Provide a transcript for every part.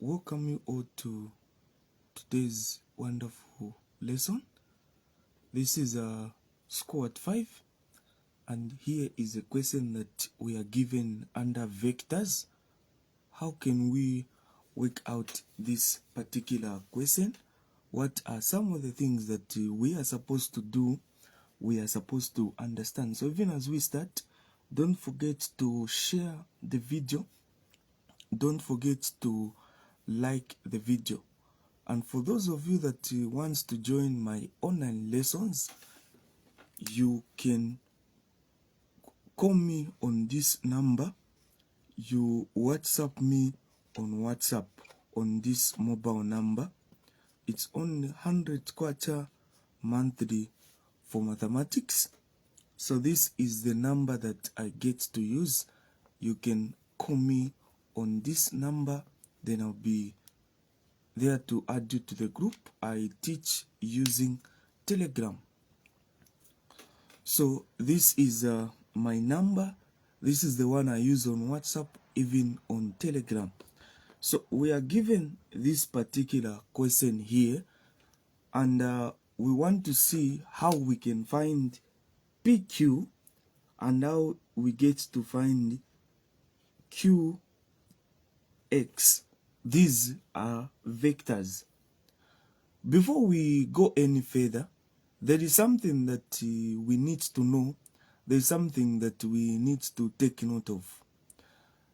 welcome you all to today's wonderful lesson. This is a score at 5, and here is a question that we are given under vectors. How can we work out this particular question? What are some of the things that we are supposed to do, we are supposed to understand? So even as we start, don't forget to share the video. Don't forget to like the video. And for those of you that wants to join my online lessons, you can call me on this number. You WhatsApp me on WhatsApp on this mobile number. It's only 100 kwacha monthly for mathematics. So this is the number that I get to use. You can call me on this number, then I'll be there to add you to the group. I teach using Telegram. So this is my number. This is the one I use on WhatsApp, even on Telegram. So we are given this particular question here, and we want to see how we can find PQ and how we get to find QX. These are vectors. Before we go any further, there is something that we need to know. There is something that we need to take note of.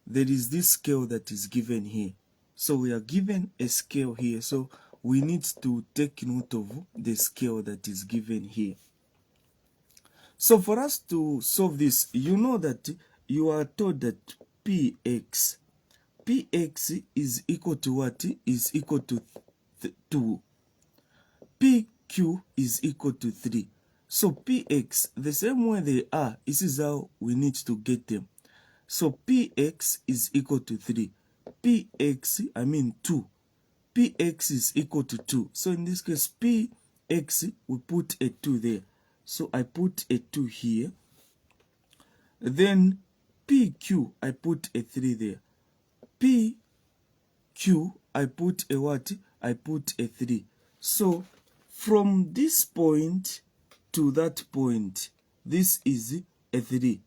There is this scale that is given here. So we are given a scale here. So we need to take note of the scale that is given here. So for us to solve this, you know that you are told that Px is equal to what? Is equal to 2. PQ is equal to 3. So Px, the same way they are, this is how we need to get them. So Px is equal to 3. 2. Px is equal to 2. So in this case, Px, we put a 2 there. So I put a 2 here. Then PQ, I put a 3 there. PQ, I put a what? I put a 3. So from this point to that point, this is a 3.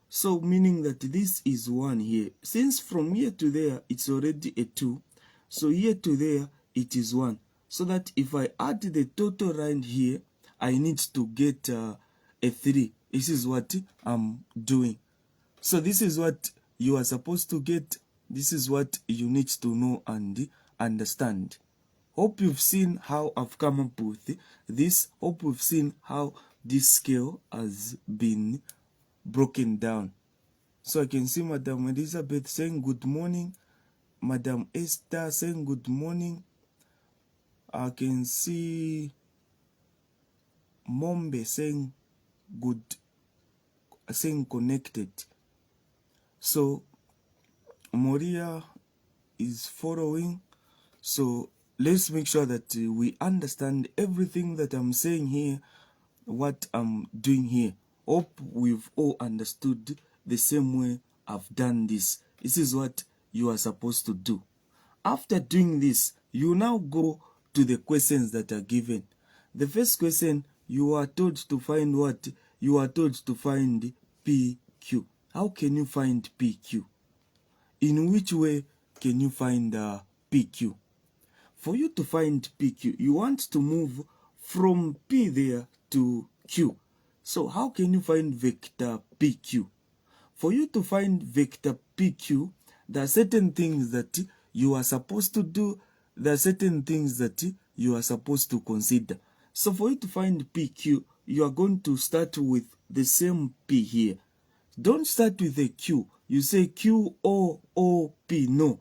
So meaning that this is 1 here. Since from here to there, it's already a 2. So here to there, it is 1. So that if I add the total round here, I need to get a 3. This is what I'm doing. So this is what you are supposed to get. This is what you need to know and understand. Hope you've seen how I've come up with this. Hope you've seen how this scale has been broken down. So I can see Madam Elizabeth saying good morning. Madam Esther saying good morning. I can see Mombe saying good, saying connected. So Moria is following. So let's make sure that we understand everything that I'm saying here, what I'm doing here. Hope we've all understood the same way I've done this. This is what you are supposed to do. After doing this, you now go to the questions that are given. The first question, you are told to find what? You are told to find PQ. How can you find PQ? In which way can you find PQ? For you to find PQ, you want to move from P there to Q. So how can you find vector PQ? For you to find vector PQ, there are certain things that you are supposed to do. There are certain things that you are supposed to consider. So for you to find PQ, you are going to start with the same P here. Don't start with a Q. You say Q, O, O, P. No.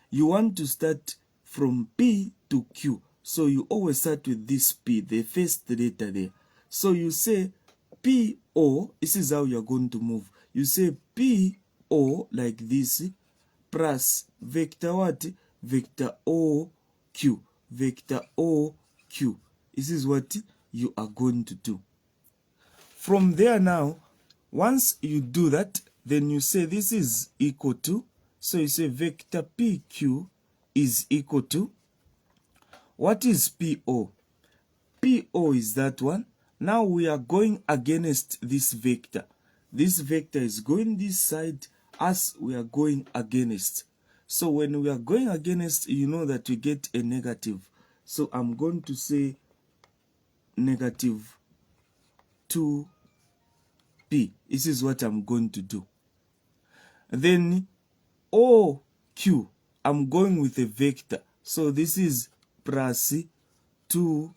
You want to start from P to Q. So you always start with this P, the first letter there. So you say P, O. This is how you're going to move. You say P, O, like this, plus vector what? Vector O, Q. Vector O, Q. This is what you are going to do. From there now, once you do that, then you say this is equal to, so you say vector PQ is equal to, what is PO? PO is that one. Now we are going against this vector. This vector is going this side as we are going against. So when we are going against, you know that we get a negative. So I'm going to say negative 2p. This is what I'm going to do. Then OQ, I'm going with a vector. So this is plus 2.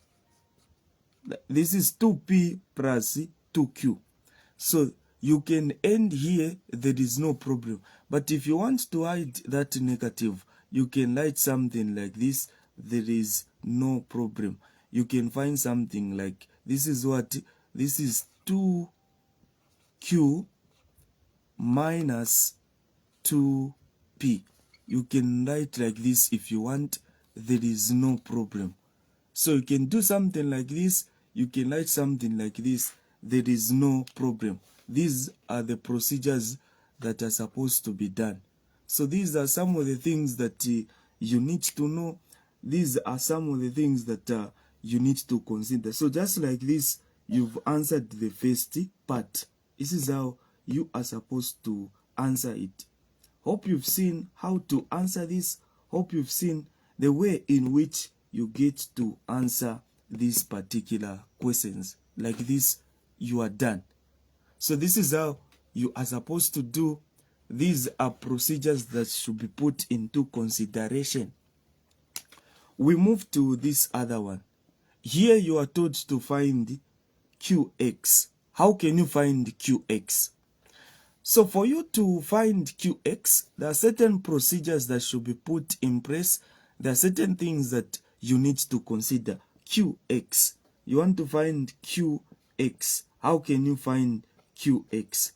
This is 2p plus 2q. So you can end here, there is no problem. But if you want to hide that negative, you can write something like this. There is no problem. You can find something like, this is what? This is 2q minus 2p. You can write like this if you want. There is no problem. So you can do something like this. You can write something like this. There is no problem. These are the procedures that are supposed to be done. So these are some of the things that you need to know. These are some of the things that you need to consider. So just like this, you've answered the first part. This is how you are supposed to answer it. Hope you've seen how to answer this. Hope you've seen the way in which you get to answer these particular questions. Like this, you are done. So this is how you are supposed to do. These are procedures that should be put into consideration. We move to this other one. Here you are told to find QX. How can you find QX? So for you to find QX, there are certain procedures that should be put in place. There are certain things that you need to consider. QX. You want to find QX. How can you find QX?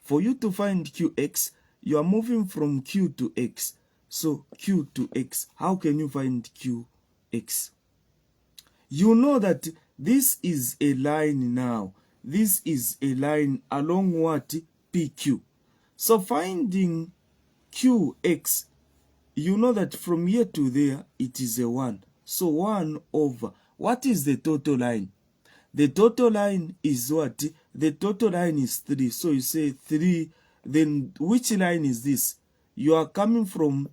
For you to find QX, you are moving from Q to X. So Q to X. How can you find QX? You know that this is a line now. This is a line along what? PQ. So finding QX, you know that from here to there, it is a 1. So 1 over, what is the total line? The total line is what? The total line is 3. So you say 3, then which line is this? You are coming from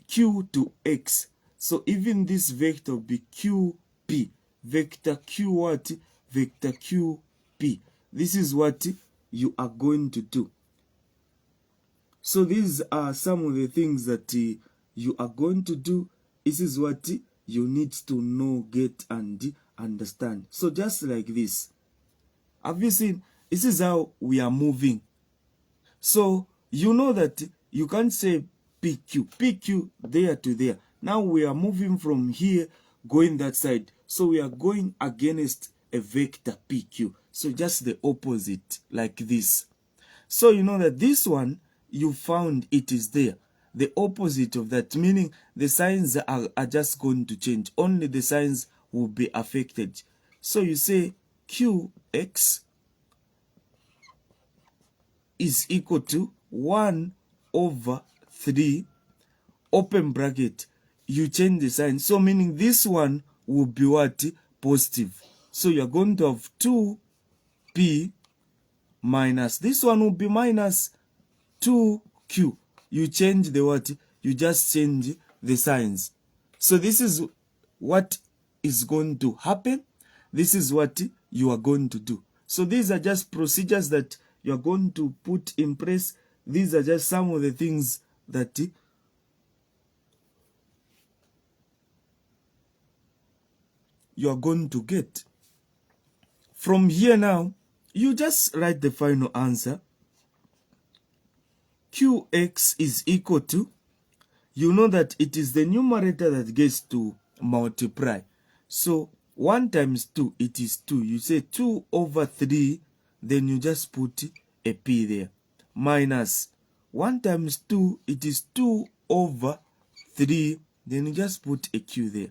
Q to X. So even this vector will be QP. Vector Q what? Vector QP. This is what you are going to do. So these are some of the things that you are going to do. This is what you need to know, get, and understand. So just like this. Have you seen? This is how we are moving. So you know that you can't say PQ. PQ there to there. Now we are moving from here, going that side. So we are going against a vector PQ. So just the opposite, like this. So you know that this one, you found it is there. The opposite of that, meaning the signs are just going to change. Only the signs will be affected. So you say QX is equal to 1 over 3, open bracket. You change the sign. So meaning this one will be what? Positive. So you're going to have 2P minus. This one will be minus 2Q. You change the what? You just change the signs. So this is what is going to happen. This is what you are going to do. So these are just procedures that you are going to put in place. These are just some of the things that you are going to get. From here now, you just write the final answer. QX is equal to, you know that it is the numerator that gets to multiply. So 1 times 2, it is 2. You say 2 over 3, then you just put a P there. Minus 1 times 2, it is 2 over 3, then you just put a Q there.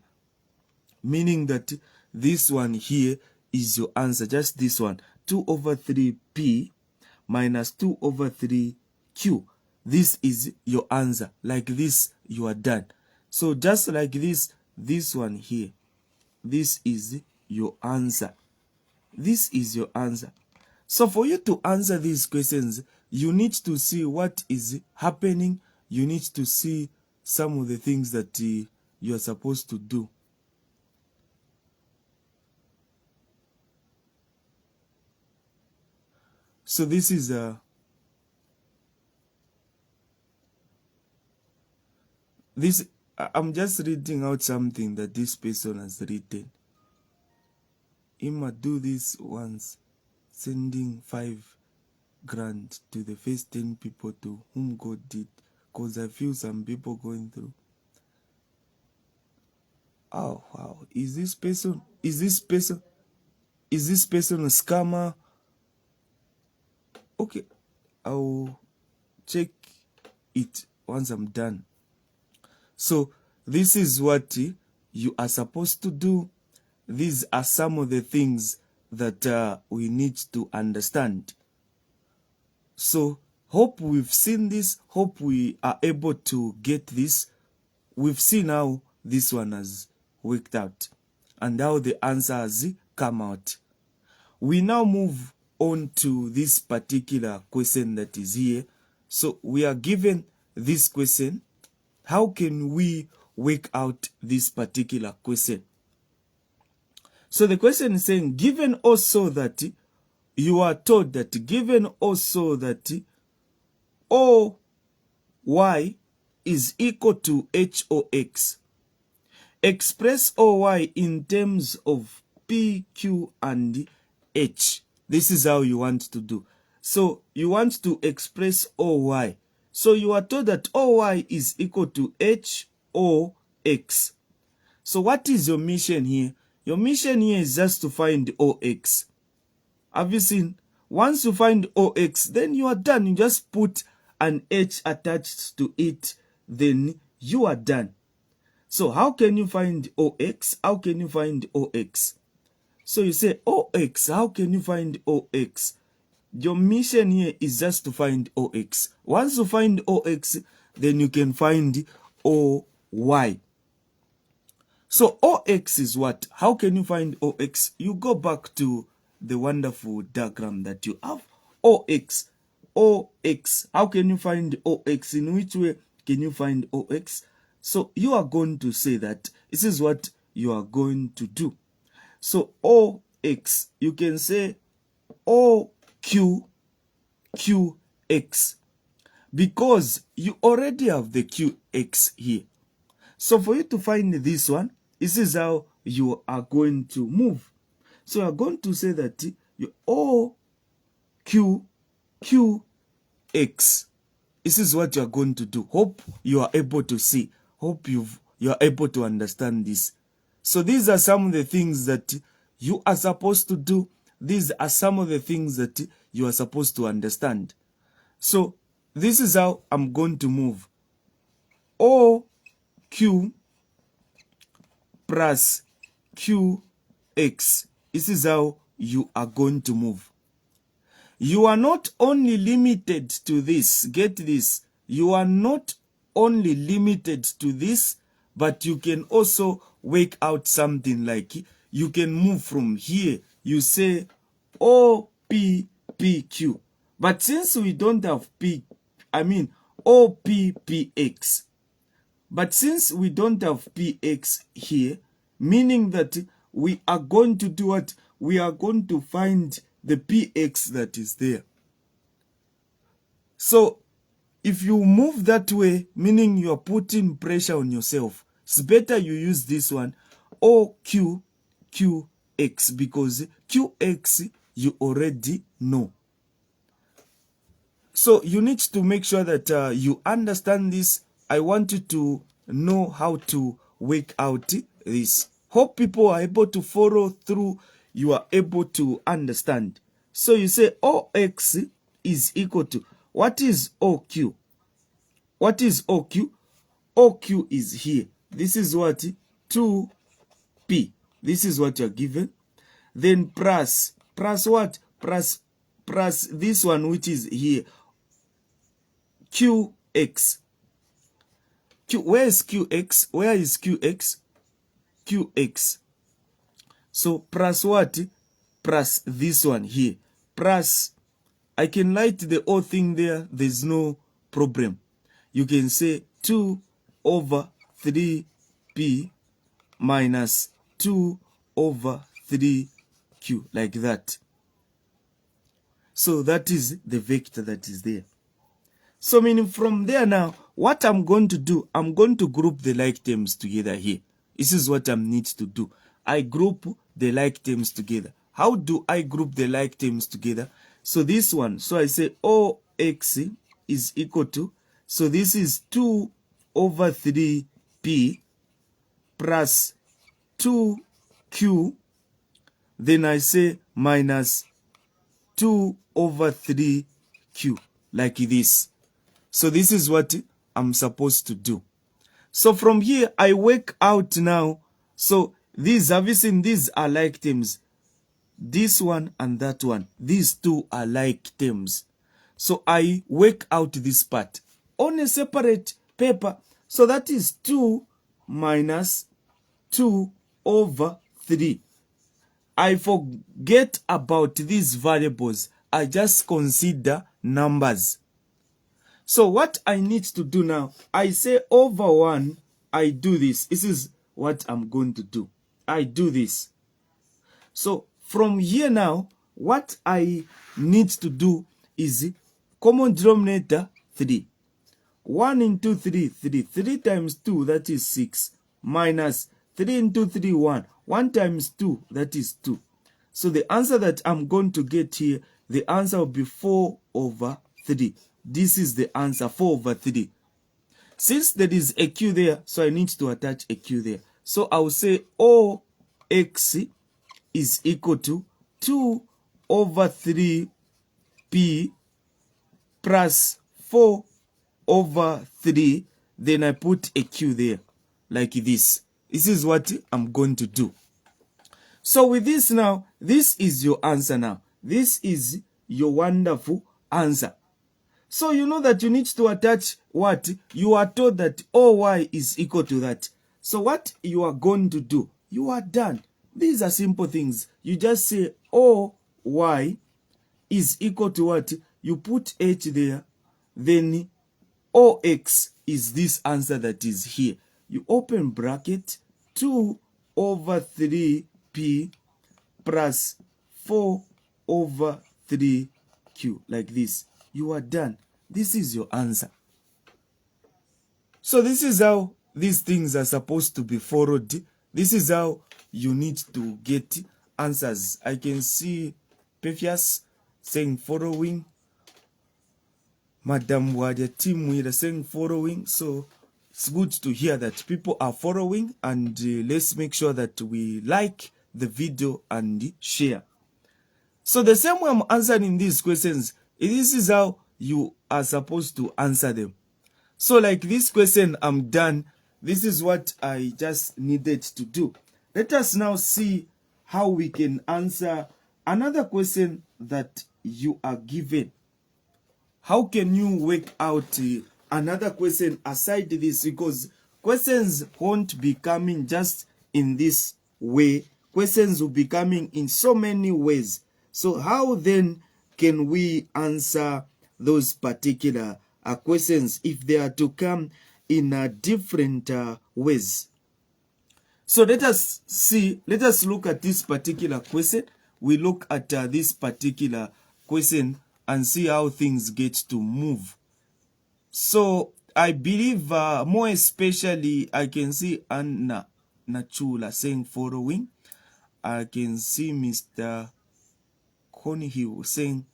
Meaning that this one here is your answer, just this one. 2 over 3P minus 2 over 3Q. This is your answer. Like this, you are done. So just like this one here, this is your answer. This is your answer. So for you to answer these questions, you need to see what is happening. You need to see some of the things that you are supposed to do. So this is I'm just reading out something that this person has written. Ima, do this once, sending 5 grand to the first 10 people to whom God did, because I feel some people going through. Oh wow, is this person a scammer? Okay, I'll check it once I'm done. So this is what you are supposed to do. These are some of the things that we need to understand. So hope we've seen this. Hope we are able to get this. We've seen how this one has worked out and how the answer has come out. We now move on to this particular question that is here. So we are given this question. How can we work out this particular question? So the question is saying, given also that you are told that given also that OY is equal to HOX, express OY in terms of P, Q, and H. This is how you want to do. So you want to express OY. So you are told that OY is equal to HOX. So what is your mission here? Your mission here is just to find OX. Have you seen? Once you find OX, then you are done. You just put an H attached to it, then you are done. So how can you find OX? How can you find OX? So you say OX, how can you find OX? Your mission here is just to find OX. Once you find OX, then you can find OY. So OX is what? How can you find OX? You go back to the wonderful diagram that you have. OX. OX. How can you find OX? In which way can you find OX? So you are going to say that this is what you are going to do. So OX, you can say OQ, QX, because you already have the QX here. So for you to find this one, this is how you are going to move. So you are going to say that you OQ, QX. This is what you are going to do. Hope you are able to see. Hope you are able to understand this. So these are some of the things that you are supposed to do. These are some of the things that you are supposed to understand. So this is how I'm going to move. OQ plus QX. This is how you are going to move. You are not only limited to this. Get this. You are not only limited to this, but you can also work out something like you can move from here. You say OPPQ. But since we don't have OPPX. But since we don't have PX here, meaning that we are going to do what? We are going to find the PX that is there. So if you move that way, meaning you are putting pressure on yourself, it's better you use this one, OQQX, because QX you already know. So you need to make sure that you understand this. I want you to know how to work out this. Hope people are able to follow through. You are able to understand. So you say OX is equal to, what is OQ? What is OQ? OQ is here. This is what? 2P. This is what you're given. Then plus what? Plus this one which is here. QX. Where is qx? Where is qx? Qx. So plus what? Plus this one here. Plus, I can write the whole thing there. There's no problem. You can say 2 over 3p minus 2 over 3q, like that. So that is the vector that is there. So meaning from there now, what I'm going to do, I'm going to group the like terms together here. This is what I need to do. I group the like terms together. How do I group the like terms together? So this one, so I say OX is equal to, so this is 2 over 3p plus 2q, then I say minus 2 over 3q, like this. So this is what I'm supposed to do. So from here, I work out now. So these, have you seen, these are like terms. This one and that one. These two are like terms. So I work out this part on a separate paper. So that is 2 minus 2 over 3. I forget about these variables. I just consider numbers. So what I need to do now, I say over 1, I do this. This is what I'm going to do. I do this. So from here now, what I need to do is common denominator 3. 1 into 3, 3. 3 times 2, that is 6. Minus 3 into 3, 1. 1 times 2, that is 2. So the answer that I'm going to get here, the answer will be 4 over 3. This is the answer, 4 over 3. Since there is a q there, so I need to attach a q there. So I will say OX is equal to 2 over 3p plus 4 over 3. Then I put a q there, like this. This is what I'm going to do. So with this now, this is your answer now. This is your wonderful answer. So you know that you need to attach what? You are told that OY is equal to that. So what you are going to do, you are done. These are simple things. You just say OY is equal to what? You put H there. Then OX is this answer that is here. You open bracket 2 over 3p plus 4 over 3q, like this. You are done. This is your answer. So this is how these things are supposed to be followed. This is how you need to get answers. I can see Pefias saying following. Madam Wadia team we are saying following. So it's good to hear that people are following, and let's make sure that we like the video and share. So the same way I'm answering these questions, this is how you are supposed to answer them. So like this question, I'm done. This is what I just needed to do. Let us now see how we can answer another question that you are given. How can you work out another question aside this? Because questions won't be coming just in this way. Questions will be coming in so many ways. So how then can we answer those particular questions if they are to come in different ways? So let us see, let us look at this particular question. We look at this particular question and see how things get to move. So I believe more especially I can see Anna Nachula saying following. I can see Mr. Conhill saying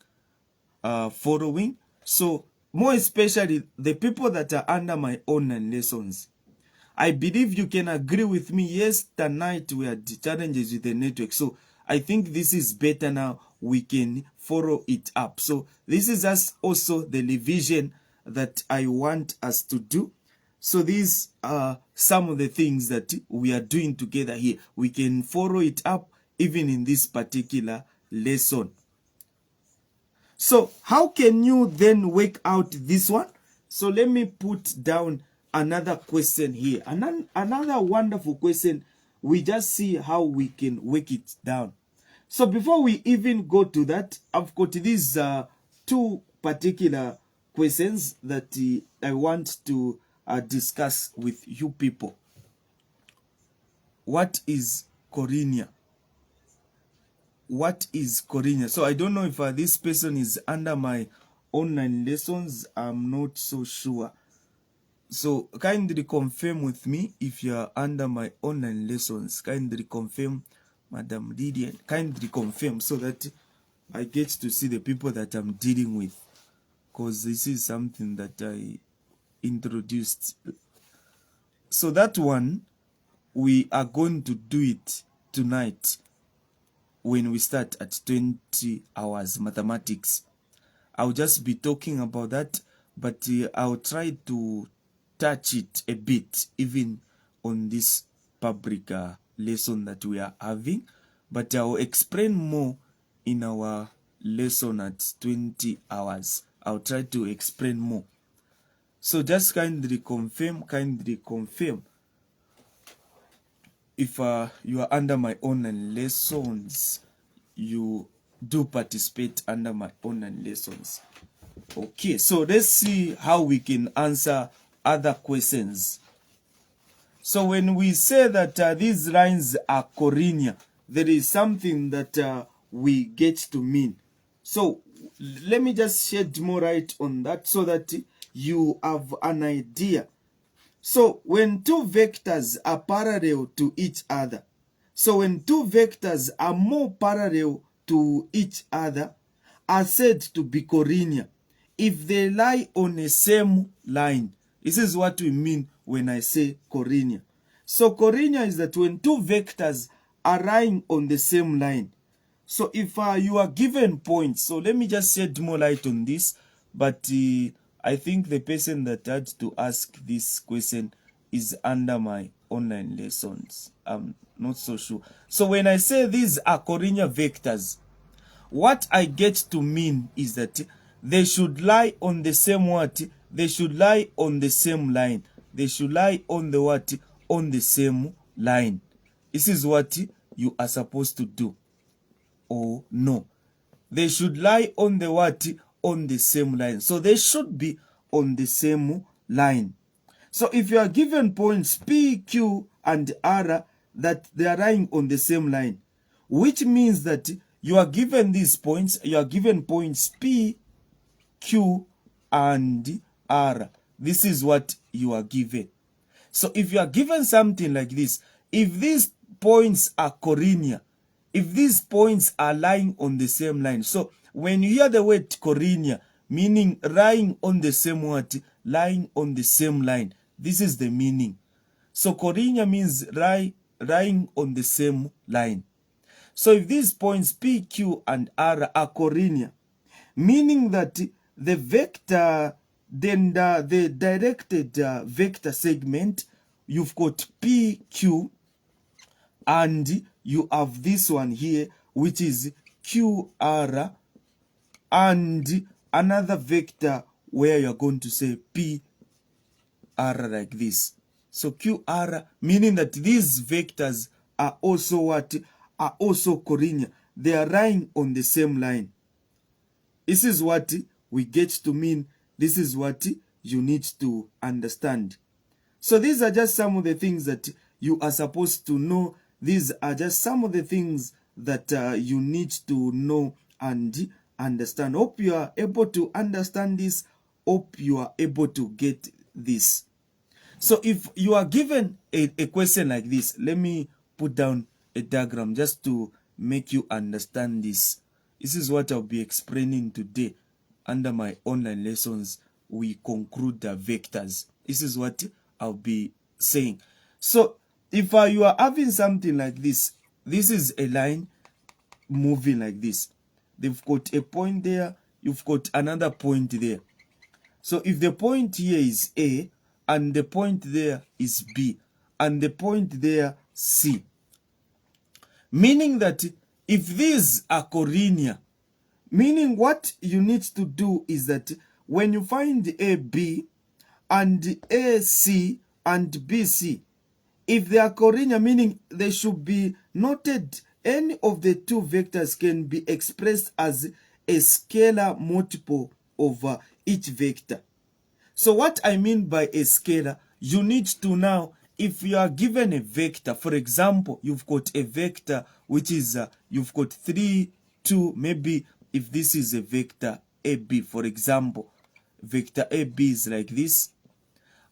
following. So more especially the people that are under my online lessons, I believe you can agree with me. Yes, tonight we had challenges with the network. So I think this is better now. We can follow it up. So this is also the revision that I want us to do. So these are some of the things that we are doing together here. We can follow it up even in this particular lesson. So how can you then work out this one? So let me put down another question here. Another wonderful question. We just see how we can work it down. So before we even go to that, I've got these two particular questions that I want to discuss with you people. What is collinear? What is collinear? So I don't know if this person is under my online lessons. I'm not so sure. So kindly confirm with me if you are under my online lessons. Kindly confirm, Madam Lydian. Kindly confirm so that I get to see the people that I'm dealing with, because this is something that I introduced. So that one, we are going to do it tonight when we start at 20 hours mathematics. I'll just be talking about that, but I'll try to touch it a bit even on this public lesson that we are having, but I'll explain more in our lesson at 20 hours. I'll try to explain more. So just kindly confirm if you are under my online lessons. You do participate under my online lessons. Okay, so let's see how we can answer other questions. So when we say that these lines are collinear, there is something that we get to mean. So let me just shed more light on that so that you have an idea. So when two vectors are parallel to each other, so when two vectors are more parallel to each other, are said to be collinear if they lie on the same line. This is what we mean when I say collinear. So collinear is that when two vectors are lying on the same line. So if you are given points, so let me just shed more light on this, but I think the person that had to ask this question is under my online lessons. I'm not so sure. So when I say these are collinear vectors, what I get to mean is that they should lie on the same what? They should lie on the same line. They should lie on the what? On the same line. This is what you are supposed to do. Or no. They should lie on the what? On the same line. So they should be on the same line. So if you are given points P, Q, and R that they are lying on the same line, which means that you are given these points, you are given points P, Q, and R. This is what you are given. So if you are given something like this, if these points are collinear, if these points are lying on the same line, so when you hear the word collinear, meaning lying on the same what? Lying on the same line. This is the meaning. So collinear means lying on the same line. So if these points P, Q, and R are collinear, meaning that the vector, then the directed vector segment, you've got P, Q, and you have this one here, which is QR, and another vector where you're going to say PR like this. So QR, meaning that these vectors are also what? Are also collinear. They are lying on the same line. This is what we get to mean. This is what you need to understand. So these are just some of the things that you are supposed to know. These are just some of the things that you need to know and understand. Hope you are able to understand this. Hope you are able to get this. So if you are given a question like this, let me put down a diagram just to make you understand this. This is what I'll be explaining today. Under my online lessons, we conclude the vectors. This is what I'll be saying. So if you are having something like this, this is a line moving like this. They've got a point there, you've got another point there. So if the point here is A, and the point there is B, and the point there C, meaning that if these are collinear, meaning what you need to do is that when you find AB and AC and BC, if they are collinear, meaning they should be noted, any of the two vectors can be expressed as a scalar multiple of each vector. So what I mean by a scalar, you need to now, if you are given a vector, for example, you've got a vector which is, you've got 3, 2, maybe if this is a vector AB, for example, vector AB is like this,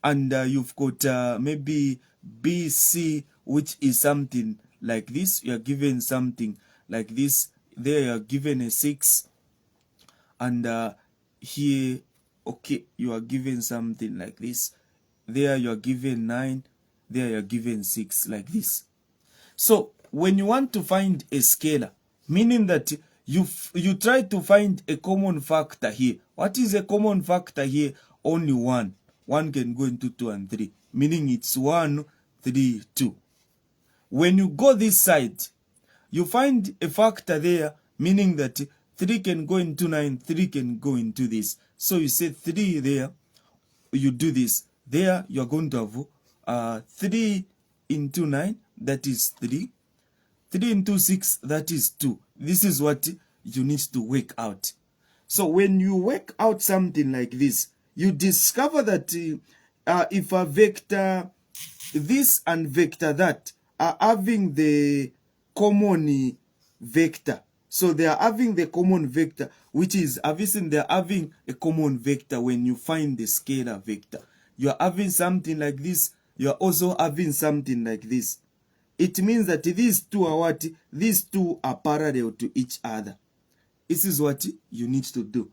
and you've got maybe BC, which is something like this. You are given something like this. There you are given a 6, and here, okay, you are given something like this. There you are given 9. There you are given 6, like this. So when you want to find a scalar, meaning that you try to find a common factor here. What is a common factor here? Only 1. 1 can go into 2 and 3, meaning it's 1, 3, 2. When you go this side, you find a factor there, meaning that 3 can go into 9, 3 can go into this. So you say 3 there, you do this. There you are going to have 3 into 9, that is 3. 3 into 6, that is 2. This is what you need to work out. So when you work out something like this, you discover that if a vector this and vector that are having the common vector, so they are having the common vector, which is obviously they are having a common vector. When you find the scalar vector, you are having something like this, you are also having something like this. It means that these two are what? These two are parallel to each other. This is what you need to do.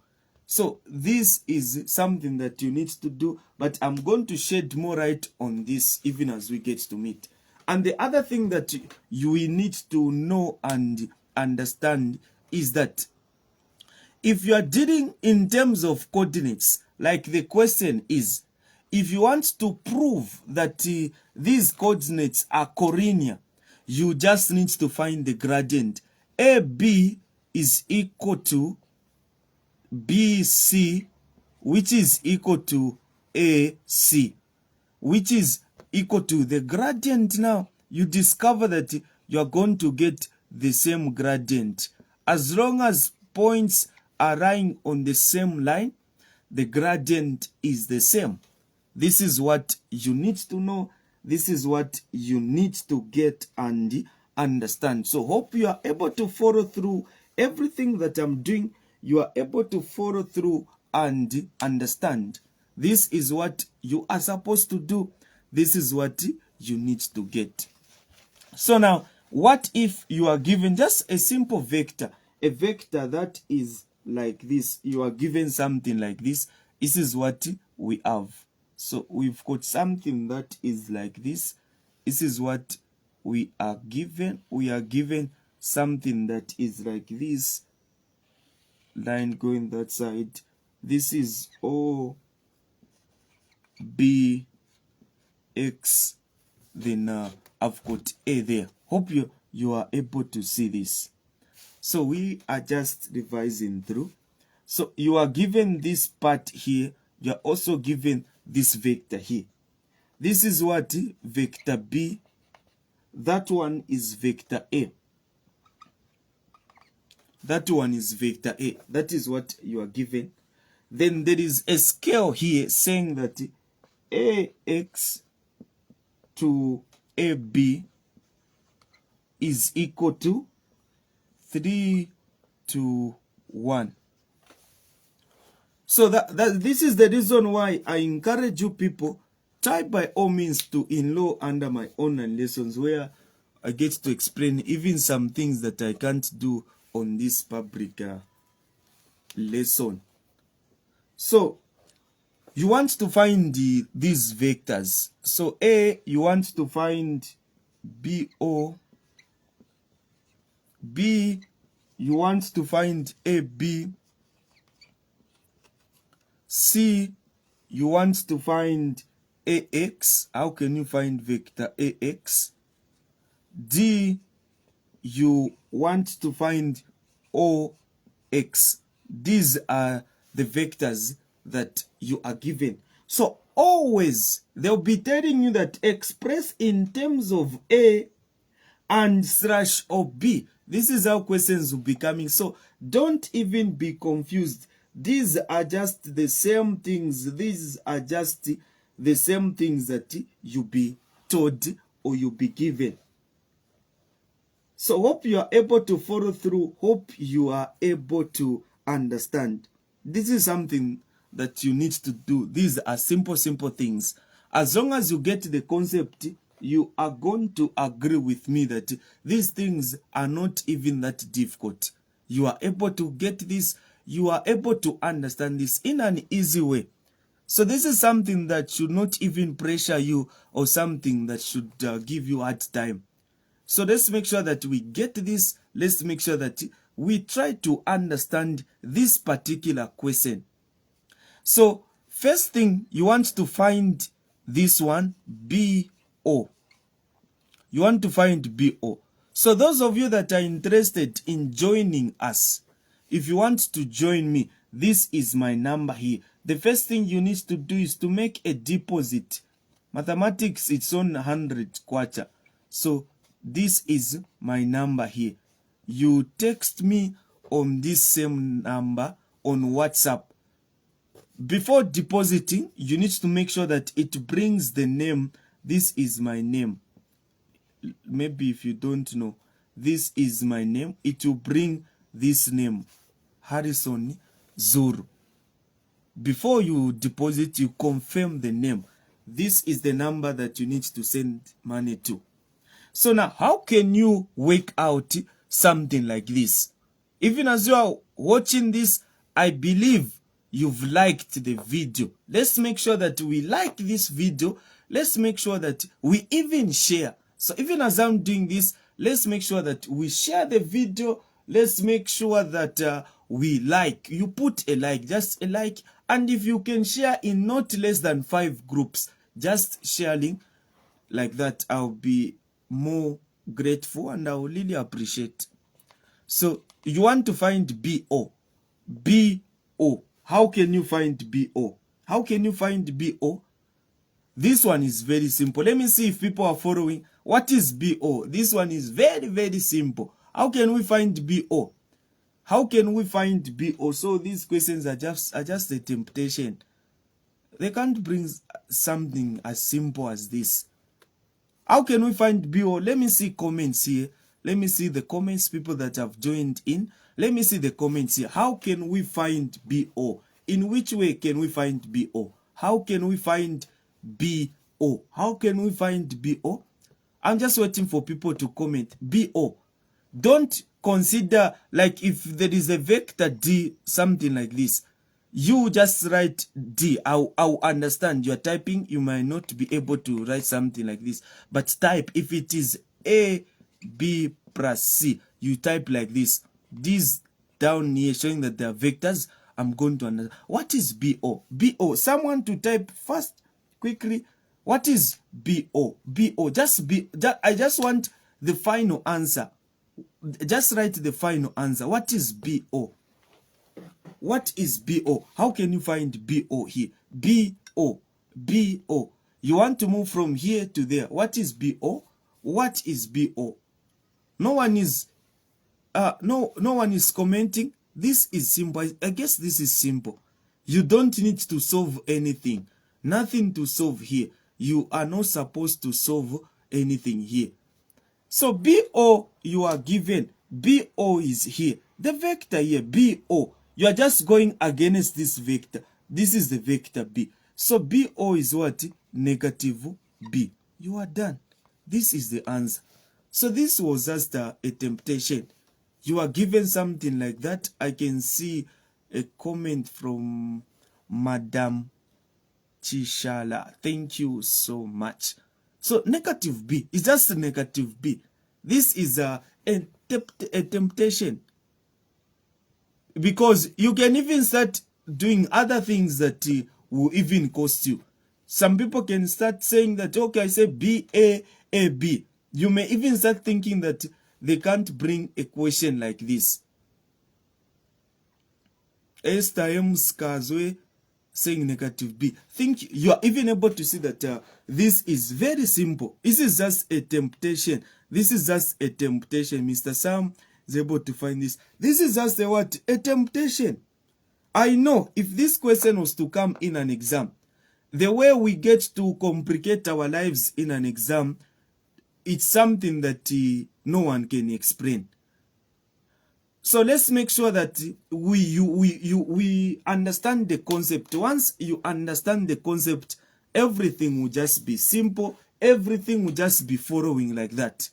So this is something that you need to do, but I'm going to shed more light on this even as we get to meet. And the other thing that you will need to know and understand is that if you are dealing in terms of coordinates, like the question is, if you want to prove that these coordinates are collinear, you just need to find the gradient. AB is equal to BC, which is equal to AC, which is equal to the gradient. Now you discover that you are going to get the same gradient. As long as points are lying on the same line, the gradient is the same. This is what you need to know. This is what you need to get and understand. So hope you are able to follow through everything that I'm doing. You are able to follow through and understand. This is what you are supposed to do. This is what you need to get. So now, what if you are given just a simple vector, a vector that is like this? You are given something like this. This is what we have. So we've got something that is like this. This is what we are given. We are given something that is like this. Line going that side. This is O, B, X. Then I've got A there. Hope you are able to see this. So we are just revising through. So you are given this part here. You are also given this vector here. This is what? Vector B. That one is vector A. That one is vector A. That is what you are given. Then there is a scale here saying that AX to AB is equal to 3 to 1. So this is the reason why I encourage you people, try by all means to enroll under my online lessons, where I get to explain even some things that I can't do on this public lesson. So you want to find these vectors. So A, you want to find BO. B, you want to find AB. C, you want to find AX. How can you find vector AX? D, you want to find OX. These are the vectors that you are given. So always, they'll be telling you that express in terms of A and slash or B. This is how questions will be coming. So don't even be confused. These are just the same things. These are just the same things that you be told or you be given. So hope you are able to follow through. Hope you are able to understand. This is something that you need to do. These are simple things. As long as you get the concept, you are going to agree with me that these things are not even that difficult. You are able to get this. You are able to understand this in an easy way. So this is something that should not even pressure you or something that should give you hard time. So let's make sure that we get this. Let's make sure that we try to understand this particular question. So first thing, you want to find this one, BO. You want to find BO. So those of you that are interested in joining us, if you want to join me, this is my number here. The first thing you need to do is to make a deposit. Mathematics, it's on 100 kwacha. So this is my number here. You text me on this same number on WhatsApp. Before depositing, you need to make sure that it brings the name. This is my name. Maybe if you don't know, this is my name. It will bring this name, Harrison Zuru. Before you deposit, you confirm the name. This is the number that you need to send money to. So now, how can you work out something like this? Even as you are watching this, I believe you've liked the video. Let's make sure that we like this video. Let's make sure that we even share. So even as I'm doing this, let's make sure that we share the video. Let's make sure that we like. You put a like, just a like. And if you can share in not less than 5 groups, just sharing like that, I'll be more grateful and I will really appreciate. So you want to find BO. BO. How can you find BO? How can you find BO? This one is very simple. Let me see if people are following. What is BO? This one is very simple. How can we find BO? How can we find BO? So these questions are just a temptation. They can't bring something as simple as this. How can we find BO? Let me see comments here. Let me see the comments, people that have joined in. Let me see the comments here. How can we find BO? In which way can we find BO? How can we find BO? How can we find BO? I'm just waiting for people to comment. BO. Don't consider, like, if there is a vector D, something like this, you just write D. I'll understand. You're typing, you might not be able to write something like this, but type. If it is A, B plus C, you type like this. These down here showing that they are vectors. I'm going to understand. What is BO? BO. Someone to type fast, quickly. What is BO? BO. I just want the final answer. Just write the final answer. What is BO? What is BO? How can you find BO here? BO. BO. You want to move from here to there. What is BO? What is BO? No one is no one is commenting. This is simple. I guess this is simple. You don't need to solve anything. Nothing to solve here. You are not supposed to solve anything here. So BO you are given. BO is here. The vector here, BO. You are just going against this vector. This is the vector B. So BO is what? Negative B. You are done. This is the answer. So this was just a temptation. You are given something like that. I can see a comment from Madam Chishala. Thank you so much. So negative B is just a negative B. This is a temptation. Because you can even start doing other things that will even cost you. Some people can start saying that, okay, I say B, A, A, B. You may even start thinking that they can't bring a question like this. Esther M. Skazwe saying negative b. Think you are even able to see that this is very simple. This is just a temptation. This is just a temptation. Mr. Sam is able to find this. This is just a what? A temptation. I know if this question was to come in an exam, the way we get to complicate our lives in an exam, it's something that no one can explain. So let's make sure that we understand the concept. Once you understand the concept, everything will just be simple. Everything will just be following like that.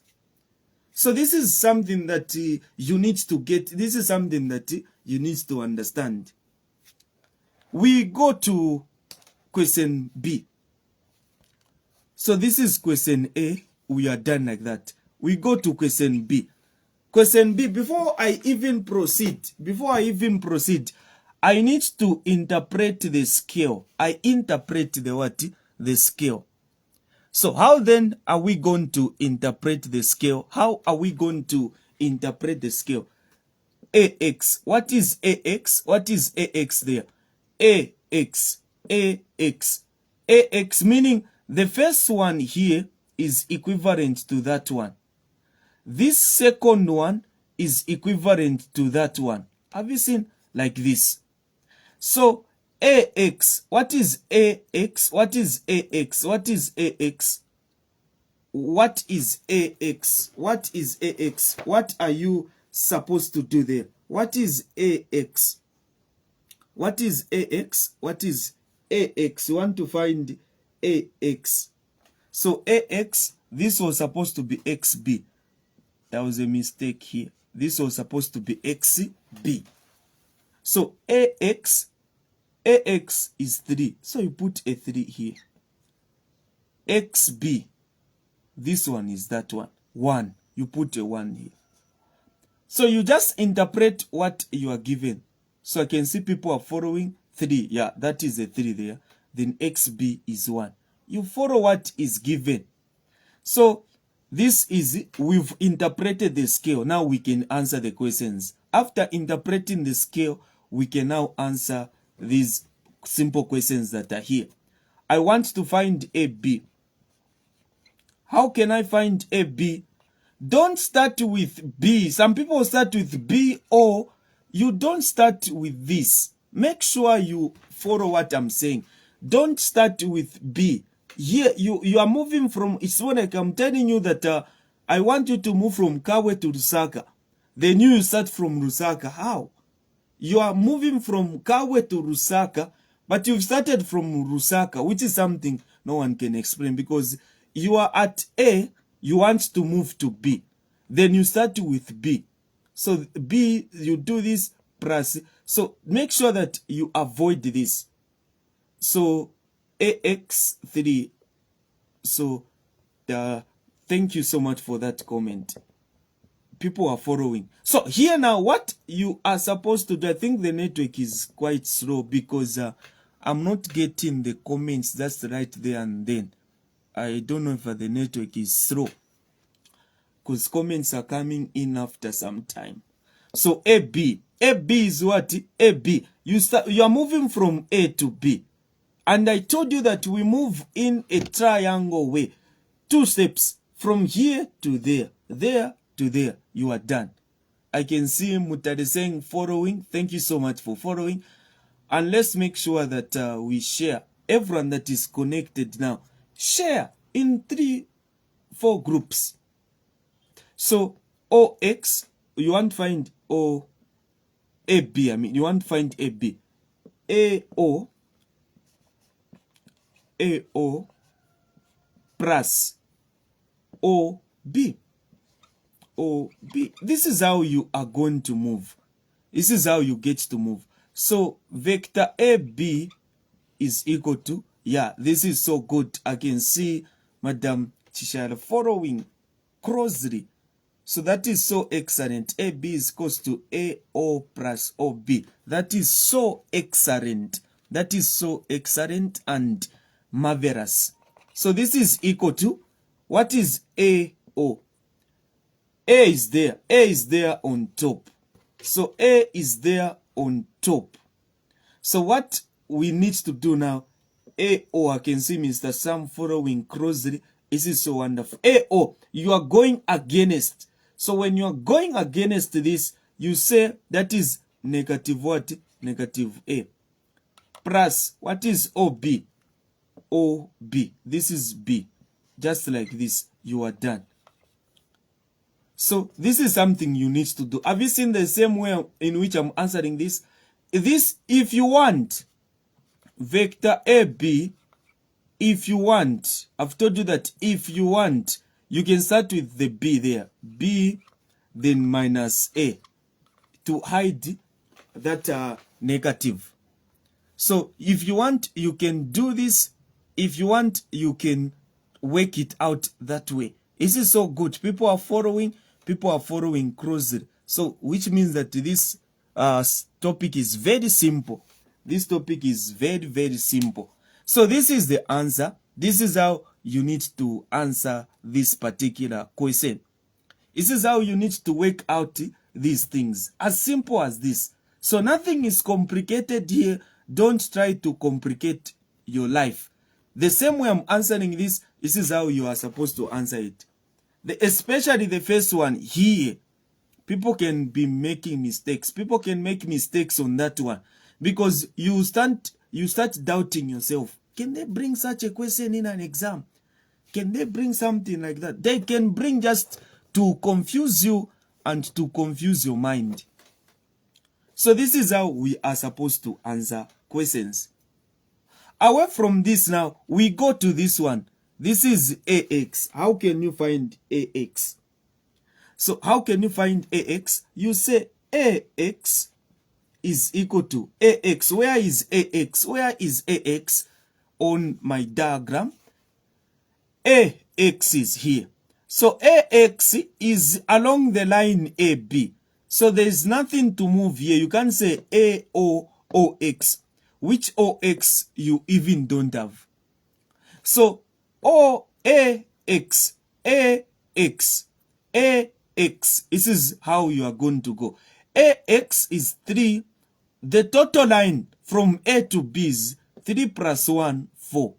So this is something that you need to get. This is something that you need to understand. We go to question B. So this is question A. We are done like that. We go to question B. Question B, before I even proceed, I need to interpret the scale. I interpret the what? The scale. So how then are we going to interpret the scale? How are we going to interpret the scale? AX. What is AX? What is AX there? AX. AX. AX meaning the first one here is equivalent to that one. This second one is equivalent to that one. Have you seen? Like this. So AX. What is AX? What is AX? What is AX? What is AX? What is AX? What are you supposed to do there? What is AX? What is AX? What is AX? You want to find AX. So AX, this was supposed to be XB. There was a mistake here. This was supposed to be XB. So AX is 3. So you put a 3 here. XB, this one is that one. 1. You put a 1 here. So you just interpret what you are given. So I can see people are following 3. Yeah, that is a 3 there. Then XB is 1. You follow what is given. So this is, we've interpreted the scale. Now we can answer the questions. After interpreting the scale, we can now answer these simple questions that are here. I want to find AB. How can I find AB? Don't start with B. Some people start with B, or you don't start with this. Make sure you follow what I'm saying. Don't start with B. Here, you are moving from, it's when I'm telling you that I want you to move from Kawe to Lusaka. Then you start from Lusaka. How? You are moving from Kawe to Lusaka, but you've started from Lusaka, which is something no one can explain, because you are at A, you want to move to B. Then you start with B. So B, you do this plus. So make sure that you avoid this. So AX3. So thank you so much for that comment. People are following. So here now, what you are supposed to do, I think the network is quite slow because I'm not getting the comments that's right there and then. I don't know if the network is slow, because comments are coming in after some time. So AB. AB is what? AB. You are moving from A to B. And I told you that we move in a triangle way. 2 steps. From here to there. There to there. You are done. I can see Mutade saying following. Thank you so much for following. And let's make sure that we share. Everyone that is connected now, share in 3-4 groups. So OX, you want to find AB. I mean, you want to find AB. AO plus OB. OB. This is how you are going to move. This is how you get to move. So vector AB is equal to, yeah, this is so good. I can see Madam Chishara following closely. So that is so excellent. AB is equal to AO plus OB. That is so excellent. That is so excellent and marvelous. So this is equal to, what is AO? A is there. A is there on top. So A is there on top. So what we need to do now, I can see Mr. Sam following closely. This is so wonderful. You are going against. So when you are going against this, you say that is negative what? Negative A. Plus, what is OB? OB. This is B. Just like this, you are done. So this is something you need to do. Have you seen the same way in which I'm answering this? This, if you want, vector AB, if you want, I've told you that if you want, you can start with the B there. B, then minus A to hide that negative. So if you want, you can do this. If you want, you can work it out that way. This is so good. People are following closely. So which means that this topic is very simple. This topic is very, very simple. So this is the answer. This is how you need to answer this particular question. This is how you need to work out these things. As simple as this. So nothing is complicated here. Don't try to complicate your life. The same way I'm answering this is how you are supposed to answer it. Especially the first one here. People can be making mistakes. People can make mistakes on that one. Because you start doubting yourself. Can they bring such a question in an exam? Can they bring something like that? They can bring just to confuse you and to confuse your mind. So this is how we are supposed to answer questions. Away from this now, we go to this one. This is AX. How can you find AX? So how can you find AX? You say AX is equal to AX. Where is AX? Where is AX on my diagram? AX is here. So AX is along the line AB. So there is nothing to move here. You can't say OX. Which OX you even don't have. So AX. This is how you are going to go. AX is 3. The total line from A to B is 3 plus 1, 4.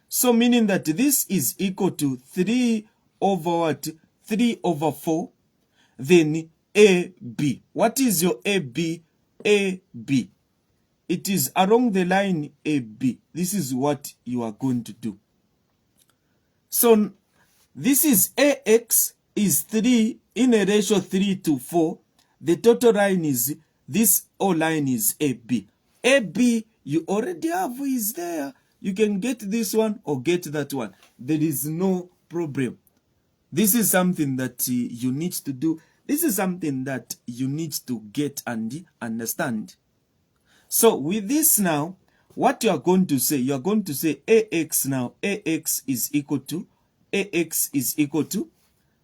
So meaning that this is equal to 3 over what? 3 over 4. Then AB. What is your AB? AB. It is along the line AB. This is what you are going to do. So this is AX is 3 in a ratio 3 to 4. The total line is, this O line is AB. AB you already have is there. You can get this one or get that one. There is no problem. This is something that you need to do. This is something that you need to get and understand. So with this now, what you are going to say, you are going to say AX now. AX is equal to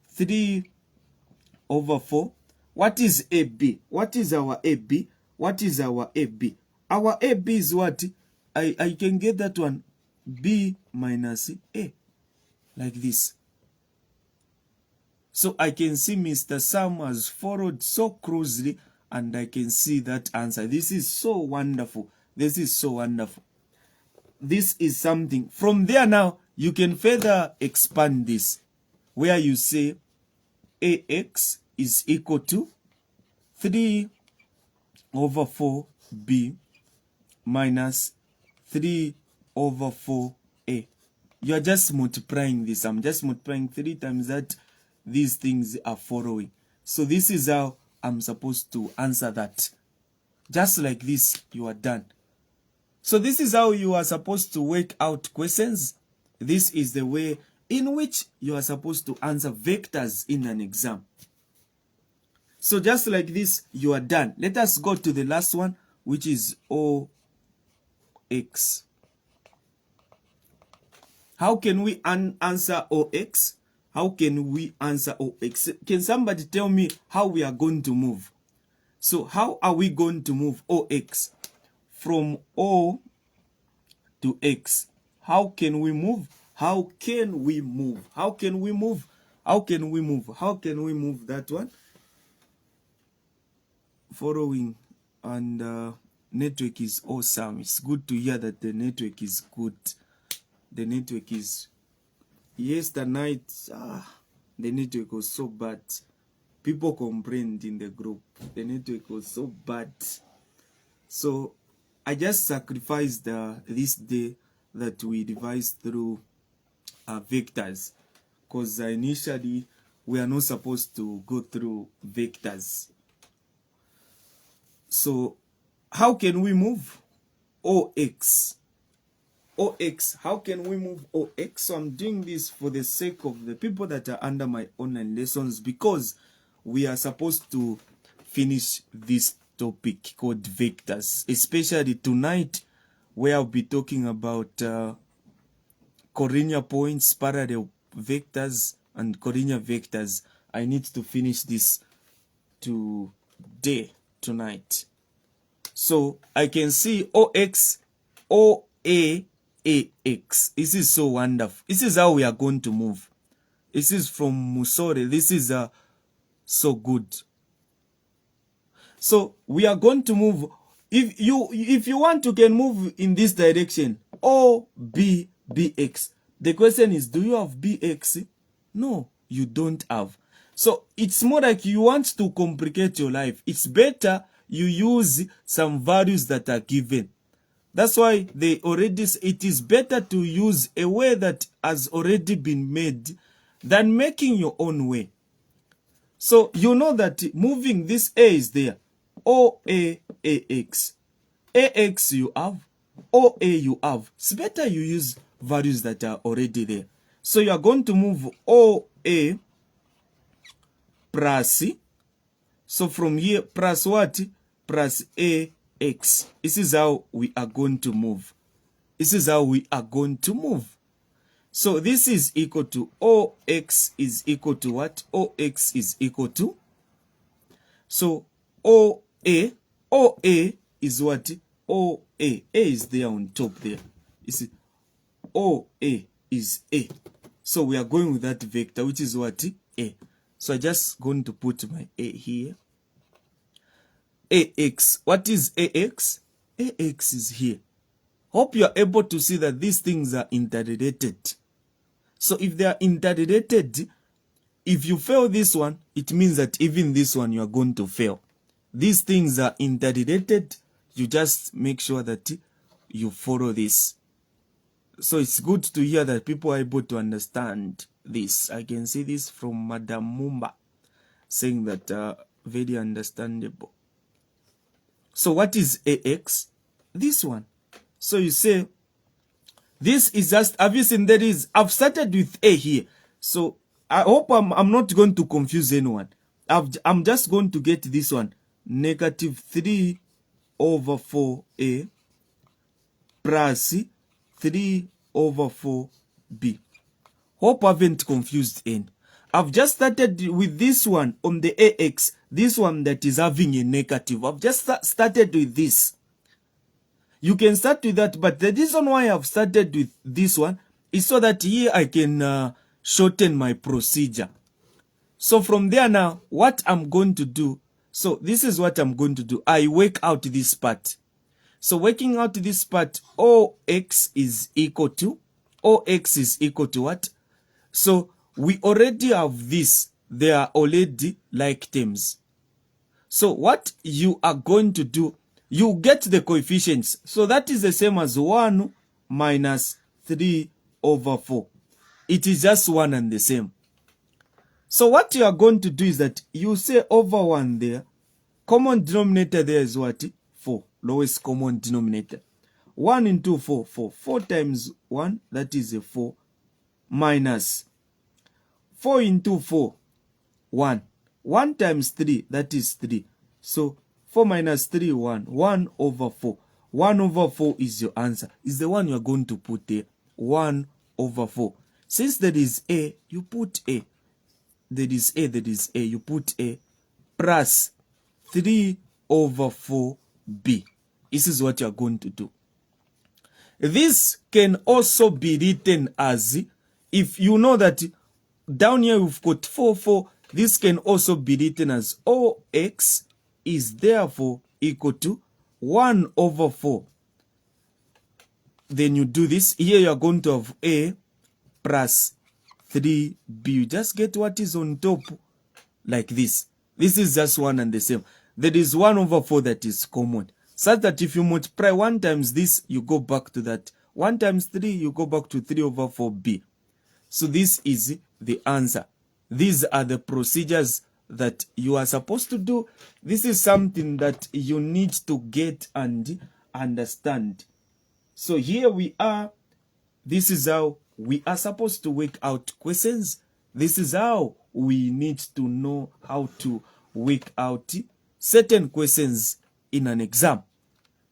3 over 4. What is AB? What is our AB? What is our AB? Our AB is what? I can get that one. B minus A. Like this. So I can see Mr. Sam has followed so closely and I can see that answer. This is so wonderful. This is so wonderful. This is something. From there now, you can further expand this. Where you say AX is equal to 3 over 4B minus 3 over 4A. You are just multiplying this. I'm just multiplying 3 times that. These things are following. So this is how I'm supposed to answer that. Just like this, you are done. So this is how you are supposed to work out questions. This is the way in which you are supposed to answer vectors in an exam. So just like this, you are done. Let us go to the last one, which is OX. How can we answer OX? How can we answer OX? Can somebody tell me how we are going to move? So how are we going to move OX from O to X? How can we move? How can we move? How can we move? How can we move? How can we move that one? Following and network is awesome. It's good to hear that the network is good. The network is, yesterday night, the network was so bad. People complained in the group. The network was so bad. So I just sacrificed this day that we devised through vectors, because initially we are not supposed to go through vectors. So how can we move OX? OX, how can we move OX? So I'm doing this for the sake of the people that are under my online lessons, because we are supposed to finish this topic called vectors, especially tonight, where I'll be talking about collinear points, parallel vectors, and collinear vectors. I need to finish this tonight. So I can see OX, OA, AX. This is so wonderful. This is how we are going to move. This is from Musore. This is so good. So we are going to move. If you want, you can move in this direction. O, B, BX. The question is, do you have BX? No, you don't have. So it's more like you want to complicate your life. It's better you use some values that are given. That's why it is better to use a way that has already been made than making your own way. So you know that moving this A is there. OA, AX. AX you have. OA you have. It's better you use values that are already there. So you are going to move OA plus. So from here, plus what? Plus AX. This is how we are going to move. This is how we are going to move. So this is equal to OX is equal to what? OX is equal to. So OA is what? OA. A is there on top there. You see, OA is A. So we are going with that vector, which is what? A. So I just going to put my A here. AX. What is AX? AX is here. Hope you are able to see that these things are interrelated. So if they are interrelated, if you fail this one, it means that even this one you are going to fail. These things are interrelated. You just make sure that you follow this. So it's good to hear that people are able to understand this. I can see this from Madam Mumba saying that very understandable. So what is AX? This one. So you say, this is just, have you seen there is, I've started with A here. So I hope I'm not going to confuse anyone. I'm just going to get this one. Negative 3 over 4A plus 3 over 4B. Hope I haven't confused any. I've just started with this one on the AX, this one that is having a negative. I've just started with this. You can start with that, but the reason why I've started with this one is so that here I can shorten my procedure. So from there now, what I'm going to do, so this is what I'm going to do. I work out this part. So working out this part, OX is equal to what? So we already have this. They are already like terms. So what you are going to do, you get the coefficients. So that is the same as 1 minus 3 over 4. It is just one and the same. So what you are going to do is that you say over 1 there. Common denominator there is what? 4. Lowest common denominator. 1 into 4, 4. 4 times 1, that is a 4. Minus 4 into 4, 1. 1 times 3, that is 3. So 4 minus 3, 1. 1 over 4. 1 over 4 is your answer. Is the one you are going to put there. 1 over 4. Since there is A, you put A. There is A, you put A. Plus 3 over 4B. This is what you are going to do. This can also be written as, if you know that down here we've got 4, 4. This can also be written as OX is therefore equal to 1 over 4. Then you do this. Here you are going to have A plus 3B. You just get what is on top like this. This is just one and the same. There is 1 over 4 that is common. Such that if you multiply 1 times this, you go back to that. 1 times 3, you go back to 3 over 4B. So this is the answer. These are the procedures that you are supposed to do. This is something that you need to get and understand. So here we are. This is how we are supposed to work out questions. This is how we need to know how to work out certain questions in an exam.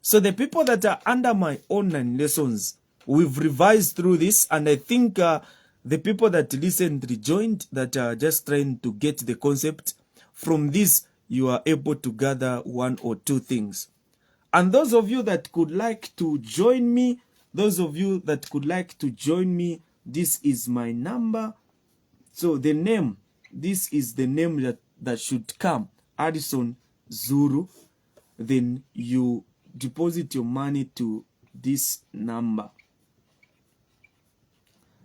So the people that are under my online lessons, we've revised through this, and I think the people that recently joined that are just trying to get the concept, from this you are able to gather 1 or 2 things. And those of you that could like to join me, this is my number. So the name, this is the name that should come, Addison Zuru. Then you deposit your money to this number.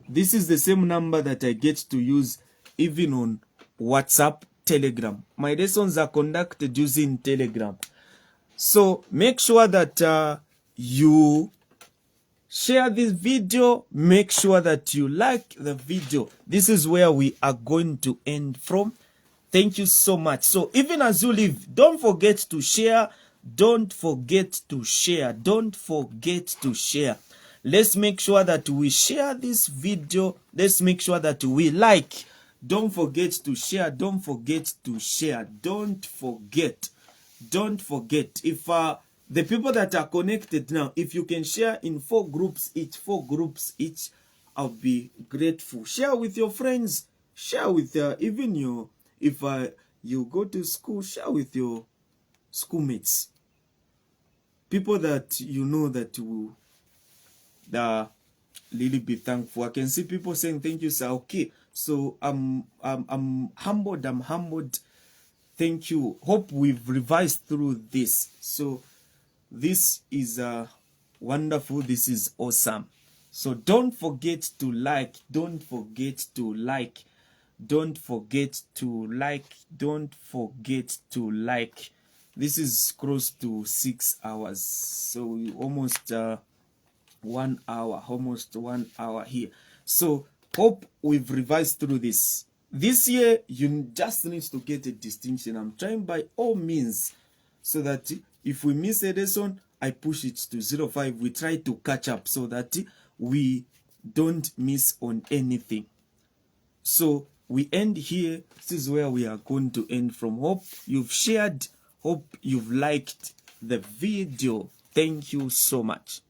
This is the same number that I get to use even on WhatsApp, Telegram. My lessons are conducted using Telegram. So make sure that you share this video. Make sure that you like the video. This is where we are going to end from. Thank you so much. So even as you leave, don't forget to share. Don't forget to share. Don't forget to share. Let's make sure that we share this video. Let's make sure that we like. Don't forget to share. Don't forget to share. Don't forget. Don't forget. If the people that are connected now, if you can share in 4 groups each, I'll be grateful. Share with your friends. Share with even your, if you go to school, share with your schoolmates. People that you know that will really be thankful. I can see people saying thank you, sir. Okay, so I'm humbled. I'm humbled. Thank you. Hope we've revised through this. So this is wonderful. This is awesome. So don't forget to like. Don't forget to like. Don't forget to like. Don't forget to like. This is close to 6 hours. So almost 1 hour. Almost 1 hour here. So hope we've revised through this. This year, you just need to get a distinction. I'm trying by all means so that if we miss a lesson, I push it to 0.5. We try to catch up so that we don't miss on anything. So we end here. This is where we are going to end from. Hope you've shared. Hope you've liked the video. Thank you so much.